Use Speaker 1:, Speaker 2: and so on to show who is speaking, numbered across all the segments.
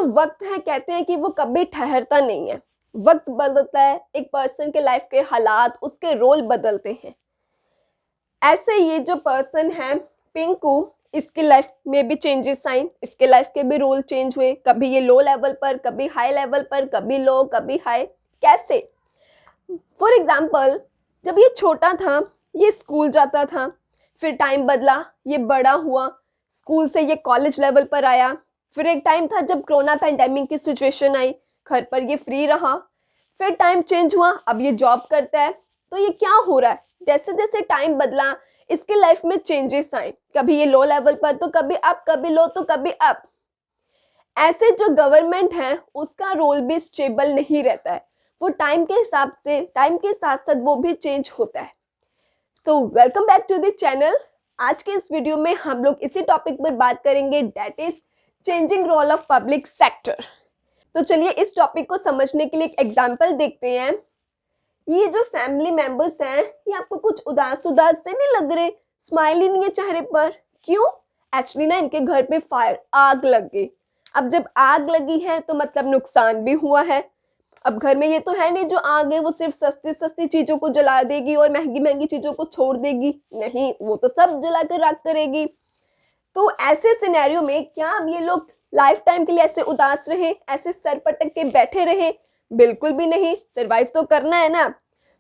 Speaker 1: वक्त है कहते हैं कि वो कभी ठहरता नहीं है। वक्त बदलता है, एक पर्सन के लाइफ के हालात, उसके रोल बदलते हैं। ऐसे ये जो पर्सन है पिंकू, इसकी लाइफ में भी चेंजेस आए, इसके लाइफ के भी रोल चेंज हुए। कभी ये लो लेवल पर, कभी हाई लेवल पर, कभी लो कभी हाई। कैसे? फॉर एग्जाम्पल, जब ये छोटा था ये स्कूल जाता था, फिर टाइम बदला, ये बड़ा हुआ, स्कूल से ये कॉलेज लेवल पर आया। फिर एक टाइम था जब कोरोना पैंडेमिक की सिचुएशन आई, घर पर ये फ्री रहा। फिर टाइम चेंज हुआ, अब ये जॉब करता है। तो ये क्या हो रहा है? जैसे जैसे टाइम बदला इसके लाइफ में चेंजेस आए। कभी ये लो लेवल पर, तो कभी अप, कभी लो तो कभी अप। ऐसे जो गवर्नमेंट है उसका रोल भी स्टेबल नहीं रहता है, वो टाइम के हिसाब से, टाइम के साथ साथ वो भी चेंज होता है। So welcome back to the channel. आज के इस वीडियो में हम लोग इसी टॉपिक पर बात करेंगे, that is changing role of public sector. तो चलिए इस टॉपिक को समझने के लिए एक एग्जांपल देखते हैं। ये जो फैमिली मेंबर्स हैं, ये आपको कुछ उदास उदास से नहीं लग रहे? स्माइल ही नहीं है चेहरे पर। क्यों? एक्चुअली ना इनके घर पे फायर, आग लग गई। अब जब आग लगी है तो मतलब नुकसान भी हुआ है। अब घर में ये तो है नहीं जो आग है वो सिर्फ सस्ती सस्ती चीजों को जला देगी और महंगी महंगी चीजों को छोड़ देगी, नहीं, वो तो सब जलाकर राख करेगी। तो ऐसे सिनेरियो में क्या अब ये लोग लाइफ टाइम के लिए ऐसे उदास रहे, ऐसे सर पटक के बैठे रहे? बिल्कुल भी नहीं, सरवाइव तो करना है ना।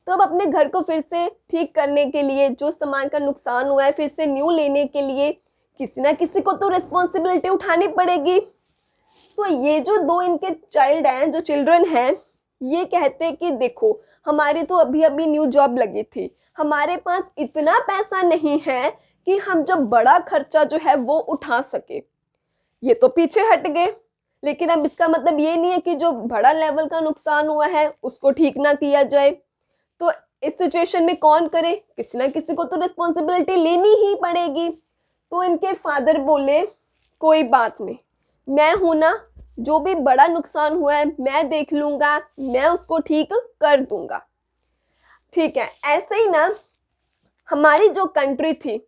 Speaker 1: तो अब अपने घर को फिर से ठीक करने के लिए, जो सामान का नुकसान हुआ है फिर से न्यू लेने के लिए किसी ना किसी को तो रिस्पॉन्सिबिलिटी उठानी पड़ेगी। तो ये जो दो इनके चाइल्ड हैं, जो चिल्ड्रन हैं, ये कहते हैं कि देखो हमारी तो अभी अभी न्यू जॉब लगी थी, हमारे पास इतना पैसा नहीं है कि हम जो बड़ा खर्चा जो है वो उठा सके। ये तो पीछे हट गए। लेकिन अब इसका मतलब ये नहीं है कि जो बड़ा लेवल का नुकसान हुआ है उसको ठीक ना किया जाए। तो इस सिचुएशन में कौन करे? किसी ना किसी को तो रिस्पॉन्सिबिलिटी लेनी ही पड़ेगी। तो इनके फादर बोले कोई बात नहीं, मैं हूं ना, जो भी बड़ा नुकसान हुआ है मैं देख लूंगा, मैं उसको ठीक कर दूंगा। ठीक है, ऐसे ही ना हमारी जो कंट्री थी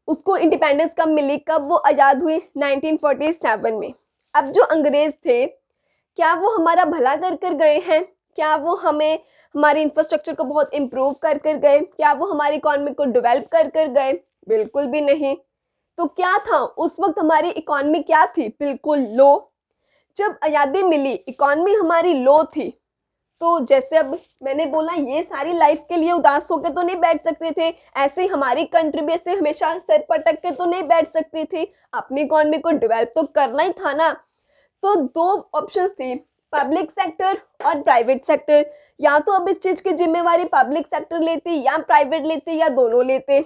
Speaker 1: उसको इंडिपेंडेंस कब मिली, कब वो आज़ाद हुई? 1947 में। अब जो अंग्रेज थे, क्या वो हमारा भला कर कर गए हैं? क्या वो हमें, हमारे इंफ्रास्ट्रक्चर को बहुत इम्प्रूव कर कर गए? क्या वो हमारी इकोनॉमी को डेवलप कर कर गए? बिल्कुल भी नहीं। तो क्या था उस वक्त हमारी इकोनॉमी? क्या थी? बिल्कुल लो। जब आज़ादी मिली इकोनॉमी हमारी लो थी। तो जैसे अब मैंने बोला, ये सारी लाइफ के लिए उदास होकर तो नहीं बैठ सकते थे। ऐसे ही हमारी कंट्री भी ऐसे हमेशा सर पटक के तो नहीं बैठ सकती थी, अपनी इकोनॉमी को डेवलप तो करना ही था ना। तो दो ऑप्शन थी, पब्लिक सेक्टर और प्राइवेट सेक्टर। या तो अब इस चीज़ की जिम्मेवारी पब्लिक सेक्टर लेती या प्राइवेट लेती या दोनों लेते।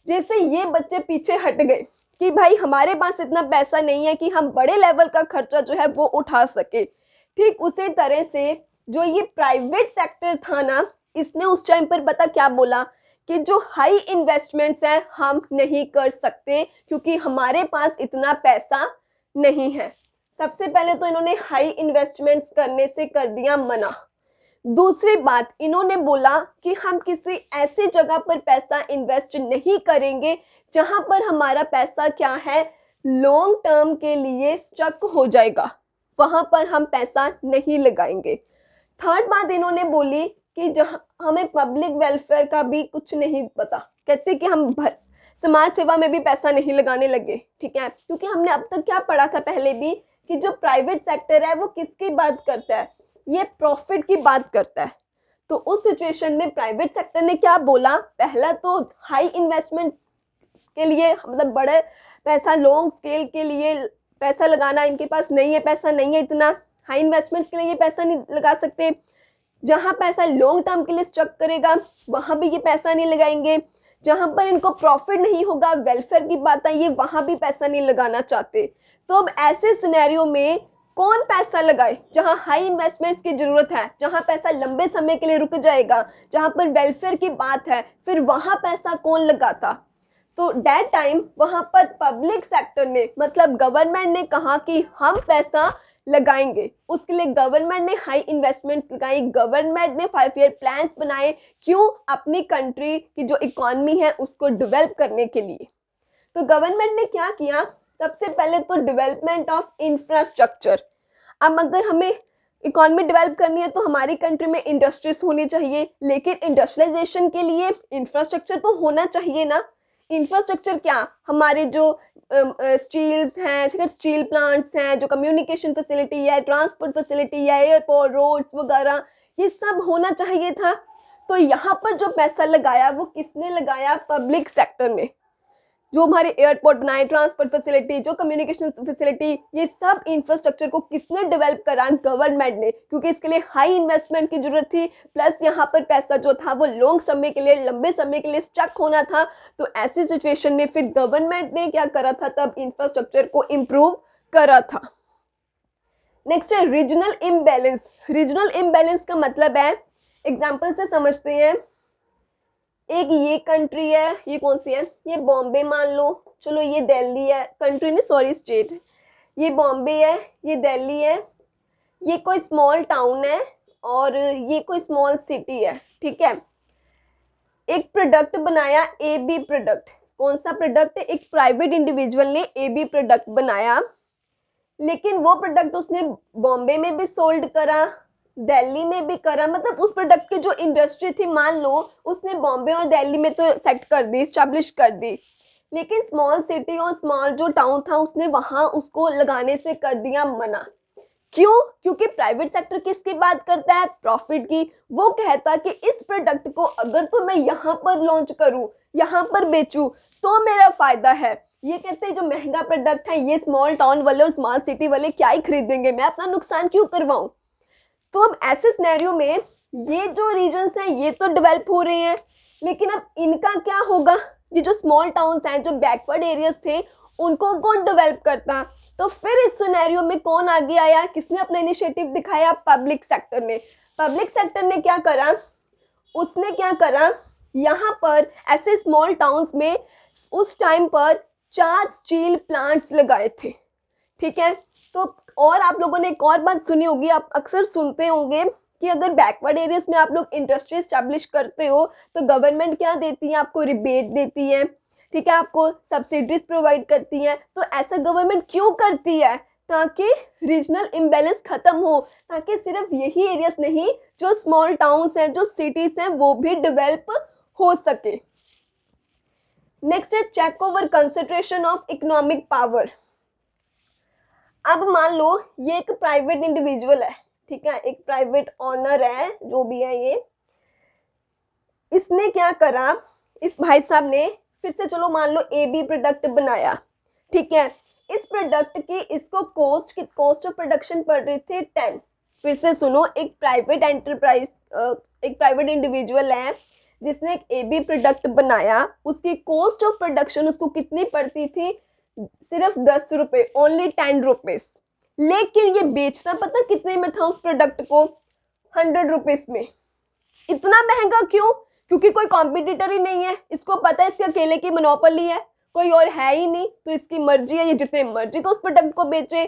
Speaker 1: जैसे ये बच्चे पीछे हट गए कि भाई हमारे पास इतना पैसा नहीं है कि हम बड़े लेवल का खर्चा जो है वो उठा सके, ठीक उसी तरह से जो ये प्राइवेट सेक्टर था ना, इसने उस टाइम पर पता क्या बोला कि जो हाई इन्वेस्टमेंट्स हैं हम नहीं कर सकते क्योंकि हमारे पास इतना पैसा नहीं है। सबसे पहले तो इन्होंने हाई इन्वेस्टमेंट्स करने से कर दिया मना। दूसरी बात, इन्होंने बोला कि हम किसी ऐसी जगह पर पैसा इन्वेस्ट नहीं करेंगे जहां पर हमारा पैसा क्या है, लॉन्ग टर्म के लिए स्टक हो जाएगा, वहां पर हम पैसा नहीं लगाएंगे। थर्ड बात इन्होंने बोली कि जहां हमें पब्लिक वेलफेयर का भी कुछ नहीं पता, कहते कि हम समाज सेवा में भी पैसा नहीं लगाने लगे। ठीक है, क्योंकि हमने अब तक क्या पढ़ा था पहले भी कि जो प्राइवेट सेक्टर है वो किसकी बात करता है, ये प्रॉफिट की बात करता है। तो उस सिचुएशन में प्राइवेट सेक्टर ने क्या बोला, पहला तो हाई इन्वेस्टमेंट के लिए, मतलब बड़े पैसा लॉन्ग स्केल के लिए पैसा लगाना इनके पास नहीं है, पैसा नहीं है इतना, हाई इन्वेस्टमेंट्स के लिए ये पैसा नहीं लगा सकते। जहाँ पैसा लॉन्ग टर्म के लिए स्टक करेगा वहाँ भी ये पैसा नहीं लगाएंगे। जहाँ पर इनको प्रॉफिट नहीं होगा, वेलफेयर की बात आई, ये वहाँ भी पैसा नहीं लगाना चाहते। तो अब ऐसे सिनेरियो में कौन पैसा लगाए? जहाँ हाई इन्वेस्टमेंट्स की जरूरत है, जहाँ पैसा लंबे समय के लिए रुक जाएगा, जहाँ पर वेलफेयर की बात है, फिर वहाँ पैसा कौन लगाता? तो दैट टाइम वहाँ पर पब्लिक सेक्टर ने, मतलब गवर्नमेंट ने कहा कि हम पैसा लगाएंगे। उसके लिए गवर्नमेंट ने हाई इन्वेस्टमेंट लगाई, गवर्नमेंट ने 5 ईयर प्लान्स बनाए। क्यों? अपनी कंट्री की जो इकॉनमी है उसको डेवलप करने के लिए। तो गवर्नमेंट ने क्या किया, सबसे पहले तो डेवलपमेंट ऑफ इंफ्रास्ट्रक्चर, अब अगर हमें इकोनॉमी डेवलप करनी है तो हमारी कंट्री में इंडस्ट्रीज होनी चाहिए, लेकिन इंडस्ट्रियलाइजेशन के लिए इंफ्रास्ट्रक्चर तो होना चाहिए ना। इंफ्रास्ट्रक्चर क्या, हमारे जो स्टील्स हैं, ठीक है, स्टील प्लांट्स हैं, जो कम्युनिकेशन फैसिलिटी है, ट्रांसपोर्ट फैसिलिटी है, एयरपोर्ट, रोड्स वगैरह, ये सब होना चाहिए था। तो यहाँ पर जो पैसा लगाया वो किसने लगाया, पब्लिक सेक्टर ने। जो हमारे एयरपोर्ट बनाए, ट्रांसपोर्ट फैसिलिटी, जो कम्युनिकेशन फैसिलिटी, ये सब इंफ्रास्ट्रक्चर को किसने डेवलप करा, गवर्नमेंट ने, क्योंकि इसके लिए हाई इन्वेस्टमेंट की जरूरत थी, प्लस यहाँ पर पैसा जो था वो लॉन्ग समय के लिए, लंबे समय के लिए स्टक होना था। तो ऐसी सिचुएशन में फिर गवर्नमेंट ने क्या करा था, तब इंफ्रास्ट्रक्चर को इम्प्रूव करा था। नेक्स्ट है रीजनल इम्बैलेंस। रीजनल इम्बैलेंस का मतलब है, एग्जाम्पल से समझते हैं, एक ये कंट्री है, ये कौन सी है, ये बॉम्बे मान लो, चलो ये दिल्ली है, कंट्री नहीं सॉरी स्टेट, ये बॉम्बे है, ये दिल्ली है, ये कोई स्मॉल टाउन है और ये कोई स्मॉल सिटी है, ठीक है। एक प्रोडक्ट बनाया, ए बी प्रोडक्ट। कौन सा प्रोडक्ट, एक प्राइवेट इंडिविजुअल ने ए बी प्रोडक्ट बनाया, लेकिन वो प्रोडक्ट उसने बॉम्बे में भी सोल्ड करा, दिल्ली में भी करा, मतलब उस प्रोडक्ट की जो इंडस्ट्री थी मान लो उसने बॉम्बे और दिल्ली में तो सेट कर दी, स्टैब्लिश कर दी, लेकिन स्मॉल सिटी और स्मॉल जो टाउन था उसने वहां उसको लगाने से कर दिया मना। क्यों, क्योंकि प्राइवेट सेक्टर किसकी बात करता है, प्रॉफिट की। वो कहता कि इस प्रोडक्ट को अगर तो मैं यहाँ पर लॉन्च करूँ, यहाँ पर बेचूं तो मेरा फायदा है। ये कहते हैं जो महंगा प्रोडक्ट है ये स्मॉल टाउन वाले और स्मॉल सिटी वाले क्या ही खरीदेंगे, मैं अपना नुकसान क्यों करवाऊं। तो अब ऐसे सिनेरियो में ये जो रीजन्स हैं ये तो डेवलप हो रहे हैं, लेकिन अब इनका क्या होगा, ये जो स्मॉल टाउन्स हैं, जो बैकवर्ड एरियाज थे, उनको कौन डेवलप करता। तो फिर इस सिनेरियो में कौन आगे आया, किसने अपना इनिशिएटिव दिखाया, पब्लिक सेक्टर ने। पब्लिक सेक्टर ने क्या करा, उसने क्या करा, यहाँ पर ऐसे स्मॉल टाउन्स में उस टाइम पर 4 स्टील प्लांट्स लगाए थे, ठीक है। तो और आप लोगों ने एक और बात सुनी होगी, आप अक्सर सुनते होंगे कि अगर बैकवर्ड एरियाज में आप लोग इंडस्ट्री एस्टैब्लिश करते हो तो गवर्नमेंट क्या देती है, आपको रिबेट देती है, ठीक है, आपको सब्सिडीज प्रोवाइड करती है। तो ऐसा गवर्नमेंट क्यों करती है, ताकि रीजनल इम्बैलेंस खत्म हो, ताकि सिर्फ यही एरियाज नहीं, जो स्मॉल टाउन्स हैं, जो सिटीज हैं, वो भी डेवलप हो सके। नेक्स्ट है check over concentration of economic power. अब मान लो ये एक प्राइवेट इंडिविजुअल है, ठीक है, एक प्राइवेट ऑनर है, जो भी है ये, इसने क्या करा, इस भाई साहब ने फिर से चलो मान लो ए बी प्रोडक्ट बनाया, ठीक है। इस प्रोडक्ट की इसको कॉस्ट ऑफ प्रोडक्शन पड़ रही थी 10। फिर से सुनो, एक प्राइवेट एंटरप्राइज, एक प्राइवेट इंडिविजुअल है जिसने एक ए बी प्रोडक्ट बनाया, उसकी कॉस्ट ऑफ प्रोडक्शन उसको कितनी पड़ती थी, सिर्फ 10 रुपये, ओनली 10 रुपीज, लेकिन ये बेचना पता कितने में था उस प्रोडक्ट को, 100 रुपीज में। इतना महंगा क्यों, क्योंकि कोई कॉम्पिटिटर ही नहीं है, इसको पता है इसके अकेले की मोनोपोली है, कोई और है ही नहीं, तो इसकी मर्जी है, ये जितने मर्जी को उस प्रोडक्ट को बेचे।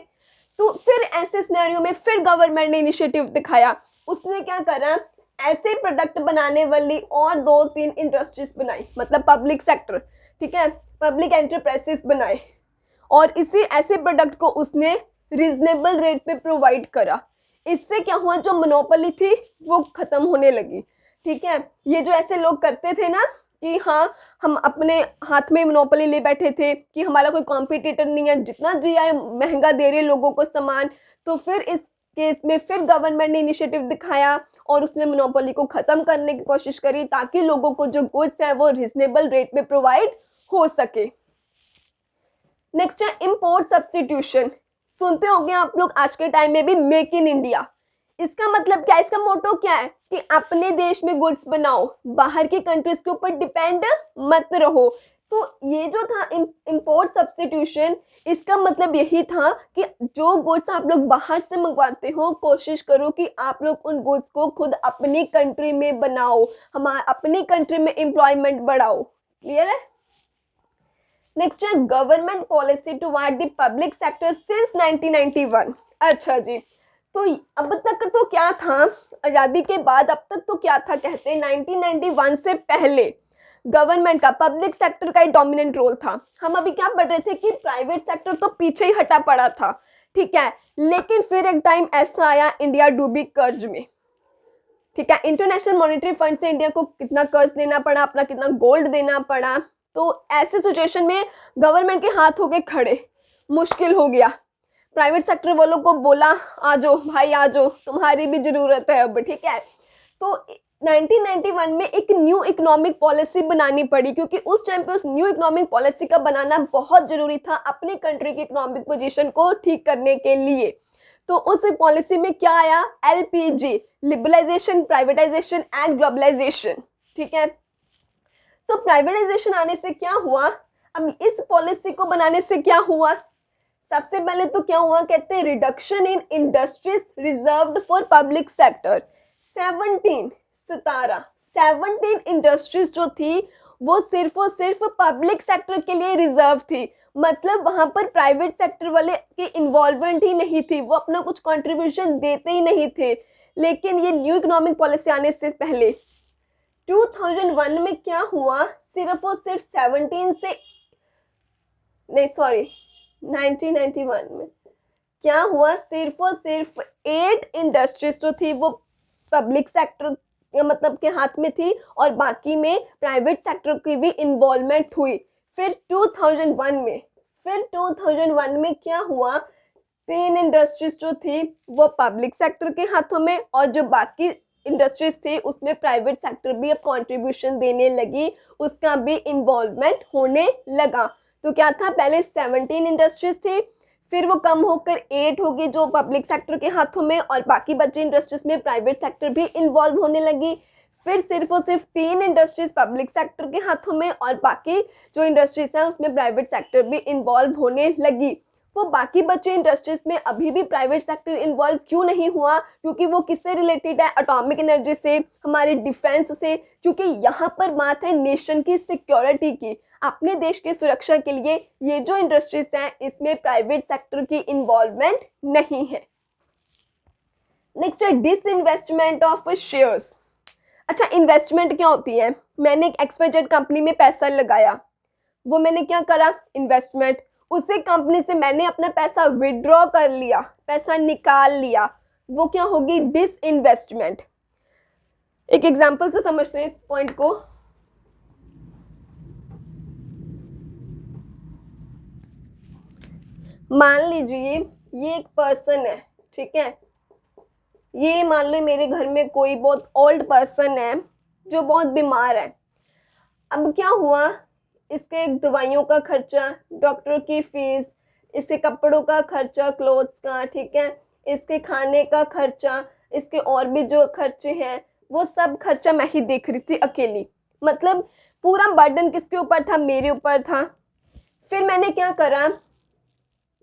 Speaker 1: तो फिर ऐसे सिनेरियो में फिर गवर्नमेंट ने इनिशिएटिव दिखाया, उसने क्या करा, ऐसे प्रोडक्ट बनाने वाली और 2-3 इंडस्ट्रीज बनाई, मतलब पब्लिक सेक्टर, ठीक है, पब्लिक एंटरप्राइजेस बनाए, और इसी ऐसे प्रोडक्ट को उसने रीजनेबल रेट पे प्रोवाइड करा। इससे क्या हुआ, जो मोनोपोली थी वो खत्म होने लगी, ठीक है। ये जो ऐसे लोग करते थे ना कि हाँ हम अपने हाथ में मोनोपोली ले बैठे थे कि हमारा कोई कॉम्पिटिटर नहीं है, जितना जी आए महंगा दे रहे लोगों को सामान, तो फिर इस केस में फिर गवर्नमेंट ने इनिशिएटिव दिखाया और उसने मोनोपोली को ख़त्म करने की कोशिश करी, ताकि लोगों को जो गुड्स है वो रीजनेबल रेट में प्रोवाइड हो सके। नेक्स्ट है इंपोर्ट सब्स्टिट्यूशन। सुनते होंगे आप लोग आज के टाइम में भी मेक इन इंडिया। इसका मतलब क्या है, इसका मोटो क्या है कि अपने देश में गुड्स बनाओ, बाहर की कंट्रीज के ऊपर डिपेंड मत रहो। तो ये जो था इंपोर्ट सब्स्टिट्यूशन, इसका मतलब यही था कि जो गुड्स आप लोग बाहर से मंगवाते हो, कोशिश करो कि आप लोग उन गुड्स को खुद अपनी कंट्री में बनाओ, अपनी कंट्री में एम्प्लॉयमेंट बढ़ाओ। क्लियर है। नेक्स्ट है government policy toward the public sector since 1991। अच्छा जी, तो अब तक तो क्या था, आज़ादी के बाद अब तक तो क्या था, कहते हैं 1991 से पहले गवर्नमेंट का, पब्लिक सेक्टर का ही डोमिनेंट रोल था। हम अभी क्या पढ़ रहे थे कि प्राइवेट सेक्टर तो पीछे ही हटा पड़ा था, ठीक है। लेकिन फिर एक टाइम ऐसा आया, इंडिया डूबी कर्ज में, ठीक है। इंटरनेशनल मॉनेटरी फंड से इंडिया को कितना कर्ज देना पड़ा, अपना कितना गोल्ड देना पड़ा। तो ऐसे सिचुएशन में गवर्नमेंट के हाथ हो गए खड़े, मुश्किल हो गया। प्राइवेट सेक्टर वालों को बोला आ जाओ भाई आ जाओ, तुम्हारी भी जरूरत है अब, ठीक है। तो 1991 में एक न्यू इकोनॉमिक पॉलिसी बनानी पड़ी, क्योंकि उस टाइम पे उस न्यू इकोनॉमिक पॉलिसी का बनाना बहुत जरूरी था अपनी कंट्री की इकोनॉमिक पोजीशन को ठीक करने के लिए। तो उस पॉलिसी में क्या आया, LPG, liberalisation, privatisation and globalisation, ठीक है। तो प्राइवेटाइजेशन आने से क्या हुआ, अब इस पॉलिसी को बनाने से क्या हुआ, सबसे पहले तो क्या हुआ, कहते हैं reduction in industries reserved for public sector. 17 industries जो थी वो सिर्फ और सिर्फ पब्लिक सेक्टर के लिए रिजर्व थी, मतलब वहां पर प्राइवेट सेक्टर वाले की इन्वॉल्वमेंट ही नहीं थी, वो अपना कुछ कंट्रीब्यूशन देते ही नहीं थे। लेकिन ये न्यू इकोनॉमिक पॉलिसी आने से पहले 2001 में क्या हुआ, सिर्फ और सिर्फ 1991 में क्या हुआ, सिर्फ और सिर्फ 8 इंडस्ट्रीज जो थी वो पब्लिक सेक्टर मतलब के हाथ में थी, और बाकी में प्राइवेट सेक्टर की भी इन्वॉल्वमेंट हुई। फिर 2001 में क्या हुआ, 3 इंडस्ट्रीज जो थी वो पब्लिक सेक्टर के हाथों में, और जो बाकी इंडस्ट्रीज थी उसमें प्राइवेट सेक्टर भी अब कंट्रीब्यूशन देने लगी, उसका भी इन्वॉल्वमेंट होने लगा। तो क्या था, पहले 17 इंडस्ट्रीज थी, फिर वो कम होकर 8 होगी जो पब्लिक सेक्टर के हाथों में, और बाकी बची इंडस्ट्रीज में प्राइवेट सेक्टर भी इन्वॉल्व होने लगी। फिर सिर्फ और सिर्फ 3 इंडस्ट्रीज पब्लिक सेक्टर के हाथों में, और बाकी जो इंडस्ट्रीज हैं उसमें प्राइवेट सेक्टर भी इन्वॉल्व होने लगी। वो बाकी बचे इंडस्ट्रीज में अभी भी प्राइवेट सेक्टर इन्वॉल्व क्यों नहीं हुआ, क्योंकि वो किससे रिलेटेड है, एटॉमिक एनर्जी से, हमारे डिफेंस से, क्योंकि यहाँ पर बात है नेशन की सिक्योरिटी की, अपने देश की सुरक्षा के लिए ये जो इंडस्ट्रीज हैं इसमें प्राइवेट सेक्टर की इन्वॉल्वमेंट नहीं है। नेक्स्ट है डिसइन्वेस्टमेंट ऑफ शेयर्स। अच्छा, इन्वेस्टमेंट क्या होती है, मैंने एक XYZ कंपनी में पैसा लगाया, वो मैंने क्या करा, इन्वेस्टमेंट, उसी कंपनी से मैंने अपना पैसा विड्रॉ कर लिया, पैसा निकाल लिया, वो क्या होगी, डिसइन्वेस्टमेंट। एक एग्जांपल से समझते हैं इस पॉइंट को। मान लीजिए ये एक पर्सन है, ठीक है, ये मान लो मेरे घर में कोई बहुत ओल्ड पर्सन है जो बहुत बीमार है। अब क्या हुआ, इसके दवाइयों का खर्चा, डॉक्टर की फीस, इसके कपड़ों का खर्चा, क्लोथ्स का, ठीक है, इसके खाने का खर्चा, इसके और भी जो खर्चे हैं वो सब खर्चा मैं ही देख रही थी अकेली, मतलब पूरा बर्डन किसके ऊपर था, मेरे ऊपर था। फिर मैंने क्या करा,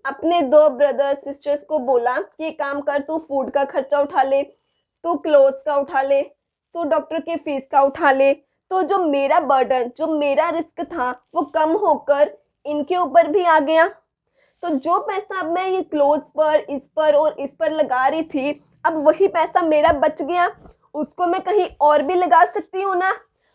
Speaker 1: अपने 2 ब्रदर सिस्टर्स को बोला कि काम कर, तू फूड का खर्चा उठा ले, तू क्लोथ्स का उठा ले, तू डॉक्टर की फीस का उठा ले। तो जो मेरा बर्डन, जो मेरा रिस्क था वो कम होकर इनके ऊपर भी आ गया। तो जो पैसा अब मैं ये क्लोथ्स पर, इस पर और इस पर लगा रही थी, अब वही पैसा मेरा बच गया, उसको मैं कहीं और भी लगा सकती हूँ ना।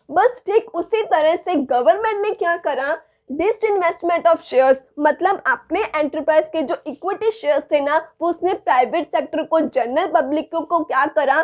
Speaker 1: बस ठीक उसी तरह से गवर्नमेंट ने क्या करा, डिसइन्वेस्टमेंट ऑफ शेयर्स, मतलब अपने एंटरप्राइज के जो इक्विटी शेयर्स थे ना वो उसने प्राइवेट सेक्टर को, जनरल पब्लिक को क्या करा,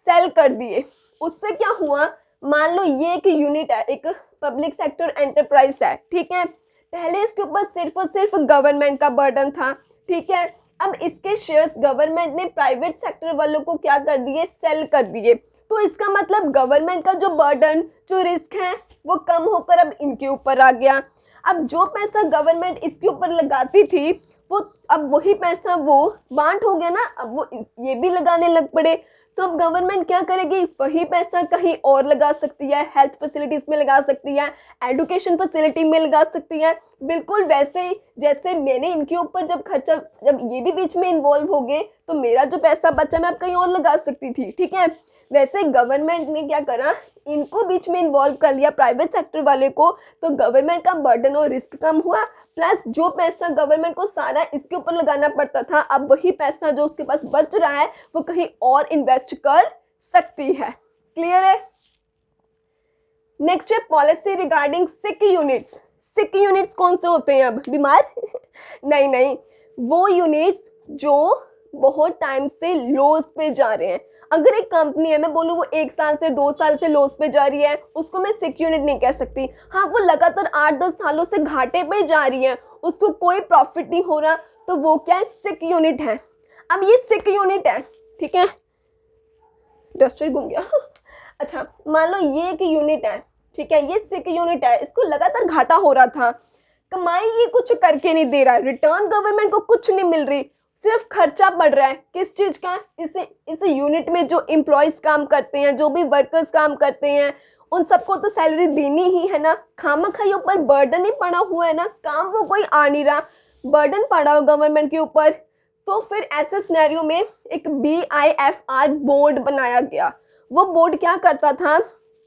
Speaker 1: सेल कर दिए। उससे क्या हुआ, मान लो ये एक यूनिट है, एक पब्लिक सेक्टर एंटरप्राइज है, ठीक है, पहले इसके ऊपर सिर्फ और सिर्फ गवर्नमेंट का बर्डन था, ठीक है, अब इसके शेयर्स गवर्नमेंट ने प्राइवेट सेक्टर वालों को क्या कर दिए, सेल कर दिए। तो इसका मतलब गवर्नमेंट का जो बर्डन, जो रिस्क है वो कम होकर अब इनके ऊपर आ गया। अब जो पैसा गवर्नमेंट इसके ऊपर लगाती थी वो अब वही पैसा वो बांट हो गया ना, अब वो ये भी लगाने लग पड़े। तो अब गवर्नमेंट क्या करेगी, वही पैसा कहीं और लगा सकती है, हेल्थ फैसिलिटीज में लगा सकती है, एजुकेशन फैसिलिटी में लगा सकती है, बिल्कुल वैसे ही जैसे मैंने इनके ऊपर जब खर्चा, जब ये भी बीच में इन्वॉल्व हो गए तो मेरा जो पैसा बचा मैं अब कहीं और लगा सकती थी, ठीक है। वैसे गवर्नमेंट ने क्या करा, इनको बीच में इन्वॉल्व कर लिया, प्राइवेट सेक्टर वाले को, तो गवर्नमेंट का बर्डन और रिस्क कम हुआ, प्लस जो पैसा गवर्नमेंट को सारा इसके ऊपर लगाना पड़ता था अब वही पैसा जो उसके पास बच रहा है वो कहीं और इन्वेस्ट कर सकती है। क्लियर है। नेक्स्ट है पॉलिसी रिगार्डिंग सिक यूनिट्स। सिक यूनिट्स कौन से होते हैं, अब बीमार नहीं, वो यूनिट्स जो बहुत टाइम से लॉस पे जा रहे हैं। अगर एक कंपनी है, मैं बोलूँ वो 1 साल से 2 साल से लॉस पे जा रही है, उसको मैं सिक यूनिट नहीं कह सकती। हाँ, वो लगातार 8-10 सालों से घाटे पे जा रही है, उसको कोई प्रॉफिट नहीं हो रहा, तो वो क्या है, सिक यूनिट है। अब ये सिक यूनिट है, ठीक है, डस्टर घूम गया अच्छा, मान लो ये एक यूनिट है, ठीक है, ये सिक यूनिट है, इसको लगातार घाटा हो रहा था, कमाई ये कुछ करके नहीं दे रहा है, रिटर्न गवर्नमेंट को कुछ नहीं मिल रही, सिर्फ खर्चा बढ़ रहा है। किस चीज का? इस यूनिट में जो एम्प्लॉयज काम करते हैं, जो भी वर्कर्स काम करते हैं, उन सबको तो सैलरी देनी ही है ना। खामखा ऊपर बर्डन ही पड़ा हुआ है ना, काम वो कोई आ नहीं रहा, बर्डन पड़ा हो गवर्नमेंट के ऊपर। तो फिर ऐसे सिनेरियो में एक BIFR बोर्ड बनाया गया। वो बोर्ड क्या करता था,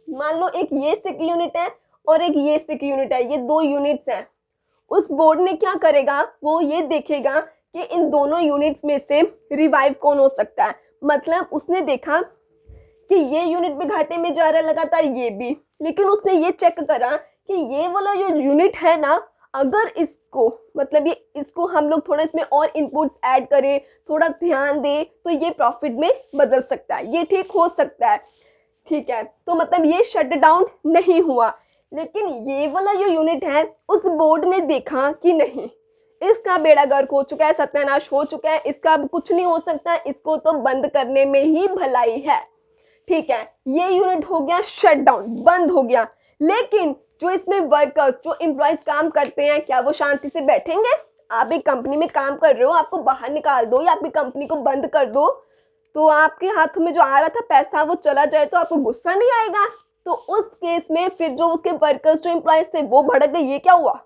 Speaker 1: मान लो एक ये सिक यूनिट है और एक ये सिक यूनिट है, ये 2 यूनिट्स हैं। उस बोर्ड ने क्या करेगा, वो ये देखेगा कि इन दोनों यूनिट्स में से रिवाइव कौन हो सकता है। मतलब उसने देखा कि ये यूनिट भी घाटे में जा रहा है लगातार, ये भी, लेकिन उसने ये चेक करा कि ये वाला जो यूनिट है ना, अगर इसको मतलब ये इसको हम लोग थोड़ा इसमें और इनपुट्स ऐड करें, थोड़ा ध्यान दें, तो ये प्रॉफिट में बदल सकता है, ये ठीक हो सकता है, ठीक है। तो मतलब ये शट डाउन नहीं हुआ। लेकिन ये वाला जो यूनिट है, उस बोर्ड ने देखा कि नहीं, इसका बेड़ा गर्क हो चुका है, सत्यानाश हो चुका है, इसका अब कुछ नहीं हो सकता, इसको तो बंद करने में ही भलाई है, ठीक है। ये यूनिट हो गया शट डाउन, बंद हो गया। लेकिन जो इसमें वर्कर्स, जो एम्प्लॉयज काम करते हैं, क्या वो शांति से बैठेंगे? आप एक कंपनी में काम कर रहे हो, आपको बाहर निकाल दो या आपकी कंपनी को बंद कर दो, तो आपके हाथों में जो आ रहा था पैसा वो चला जाए, तो आपको गुस्सा नहीं आएगा? तो उस केस में फिर जो उसके वर्कर्स, जो एम्प्लॉयज थे, वो भड़क गए, ये क्या हुआ,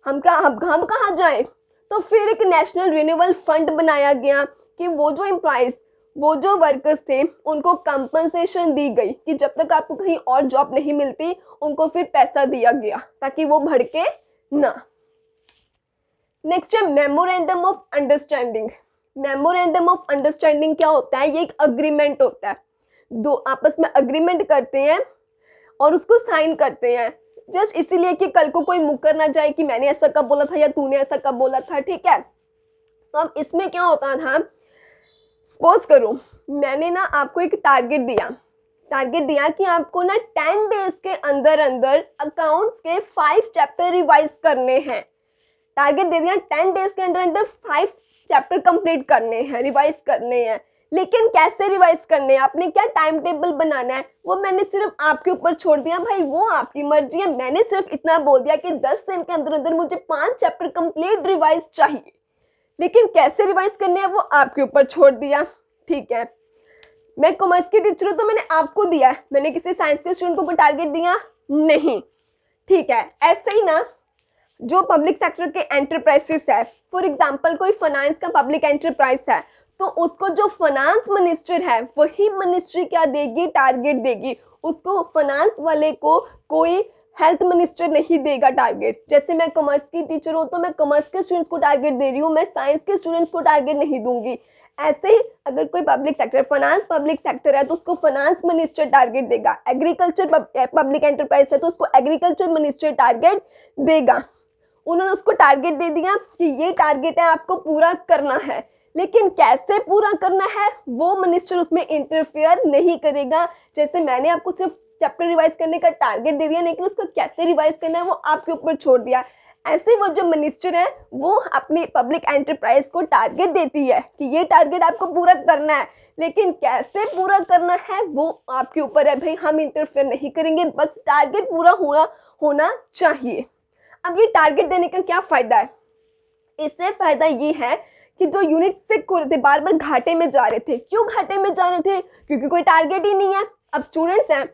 Speaker 1: हम कहाँ जाए? तो फिर एक नेशनल रिन्यूअल फंड बनाया गया कि वो जो एम्प्लॉयज, वो जो वर्कर्स थे, उनको कंपनसेशन दी गई कि जब तक आपको कहीं और जॉब नहीं मिलती, उनको फिर पैसा दिया गया ताकि वो भड़के ना। नेक्स्ट है memorandum of understanding. Memorandum of understanding क्या होता है? ये एक अग्रीमेंट होता है, दो आपस में अग्रीमेंट करते हैं और उसको साइन करते हैं, जस्ट इसीलिए कि कल को कोई मुकर ना जाए कि मैंने ऐसा कब बोला था या तूने ऐसा कब बोला था, ठीक है। तो अब इसमें क्या होता था, सपोज करो मैंने ना आपको एक टारगेट दिया कि आपको ना 10 डेज के अंदर अंदर अकाउंट्स के 5 चैप्टर रिवाइज करने हैं। टारगेट दे दिया, 10 डेज के अंदर अंदर 5 चैप्टर कंप्लीट करने हैं, रिवाइज करने हैं। लेकिन कैसे रिवाइज करने हैं, आपने क्या टाइम टेबल बनाना है, वो मैंने सिर्फ आपके ऊपर छोड़ दिया, भाई वो आपकी मर्जी है। मैंने सिर्फ इतना बोल दिया कि 10 दिन के अंदर अंदर मुझे 5 चैप्टर कंप्लीट रिवाइज चाहिए, लेकिन कैसे रिवाइज करने हैं वो आपके ऊपर छोड़ दिया, ठीक है। मैं कॉमर्स की टीचर हूँ तो मैंने आपको दिया है, मैंने किसी साइंस के स्टूडेंट को कोई टारगेट दिया नहीं, ठीक है। ऐसे ही ना जो पब्लिक सेक्टर के एंटरप्राइजेस है, फॉर एग्जांपल कोई फाइनेंस का पब्लिक एंटरप्राइज है, तो उसको जो फाइनेंस मिनिस्टर है वही मिनिस्ट्री क्या देगी, टारगेट देगी। उसको फाइनेंस वाले को कोई हेल्थ मिनिस्टर नहीं देगा टारगेट। जैसे मैं कॉमर्स की टीचर हूँ तो मैं कॉमर्स के स्टूडेंट्स को टारगेट दे रही हूँ, मैं साइंस के स्टूडेंट्स को टारगेट नहीं दूंगी। ऐसे ही अगर कोई public sector, finance public sector है तो उसको फाइनेंस मिनिस्टर टारगेट देगा। एग्रीकल्चर पब्लिक एंटरप्राइज है तो उसको एग्रीकल्चर मिनिस्टर टारगेट देगा। उन्होंने उसको टारगेट दे दिया कि ये टारगेट है, आपको पूरा करना है, लेकिन कैसे पूरा करना है वो मिनिस्टर उसमें इंटरफेयर नहीं करेगा। जैसे मैंने आपको सिर्फ चैप्टर रिवाइज करने का टारगेट दे दिया, लेकिन उसको कैसे रिवाइज करना है वो आपके ऊपर छोड़ दिया। ऐसे वो जो मिनिस्टर है वो अपनी पब्लिक एंटरप्राइज को टारगेट देती है कि ये टारगेट आपको पूरा करना है, लेकिन कैसे पूरा करना है वो आपके ऊपर है। भाई हम इंटरफेयर नहीं करेंगे, बस टारगेट पूरा होना चाहिए। अब ये टारगेट देने का क्या फायदा है? इससे फायदा ये है कि जो यूनिट सिक हो रहे थे, बार बार घाटे में जा रहे थे। क्यों घाटे में जा रहे थे? क्योंकि कोई टारगेट ही नहीं है। अब स्टूडेंट्स हैं,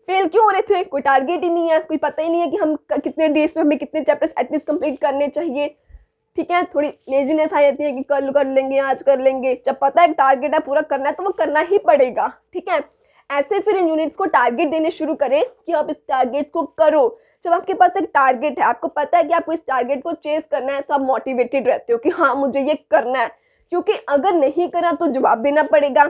Speaker 1: फेल क्यों हो रहे थे? कोई टारगेट ही नहीं है, कोई पता ही नहीं है कि हम कितने डेज में हमें कितने चैप्टर्स एटलीस्ट कंप्लीट करने चाहिए, ठीक है। थोड़ी लेजीनेस आ जाती है कि कल कर लेंगे, आज कर लेंगे। जब पता है टारगेट है, पूरा करना है, तो वो करना ही पड़ेगा, ठीक है। ऐसे फिर इन यूनिट्स को टारगेट देने शुरू करें कि आप इस टारगेट्स को करो। जब आपके पास एक टारगेट है, आपको पता है कि आपको इस टारगेट को चेस करना है, तो आप मोटिवेटेड रहते हो कि हाँ मुझे ये करना है, क्योंकि अगर नहीं करा तो जवाब देना पड़ेगा।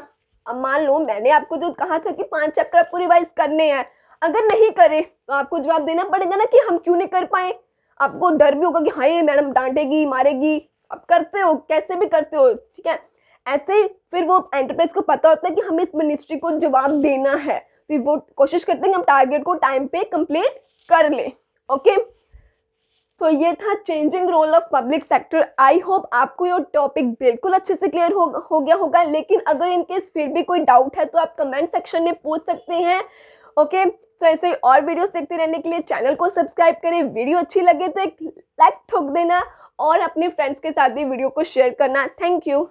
Speaker 1: अब मान लो मैंने आपको जो कहा था कि 5 चैप्टर आपको रिवाइज करने हैं, अगर नहीं करे तो आपको जवाब देना पड़ेगा ना कि हम क्यों नहीं कर पाए। आपको डर भी होगा कि हाँ ये मैडम डांटेगी, मारेगी, आप करते हो, कैसे भी करते हो, ठीक है। ऐसे ही फिर वो एंटरप्राइज को पता होता है कि हमें इस मिनिस्ट्री को जवाब देना है, तो वो कोशिश करते हैं कि हम टारगेट को टाइम पे कंप्लीट कर लें। ओके, तो ये था changing role of public sector. I hope आपको ये टॉपिक बिल्कुल अच्छे से क्लियर हो गया होगा, लेकिन अगर इनकेस फिर भी कोई डाउट है तो आप कमेंट सेक्शन में पूछ सकते हैं। ओके, सो ऐसे ही और वीडियोस देखते रहने के लिए चैनल को सब्सक्राइब करें। वीडियो अच्छी लगे तो एक लाइक ठोक देना और अपने फ्रेंड्स के साथ भी वीडियो को शेयर करना। Thank you.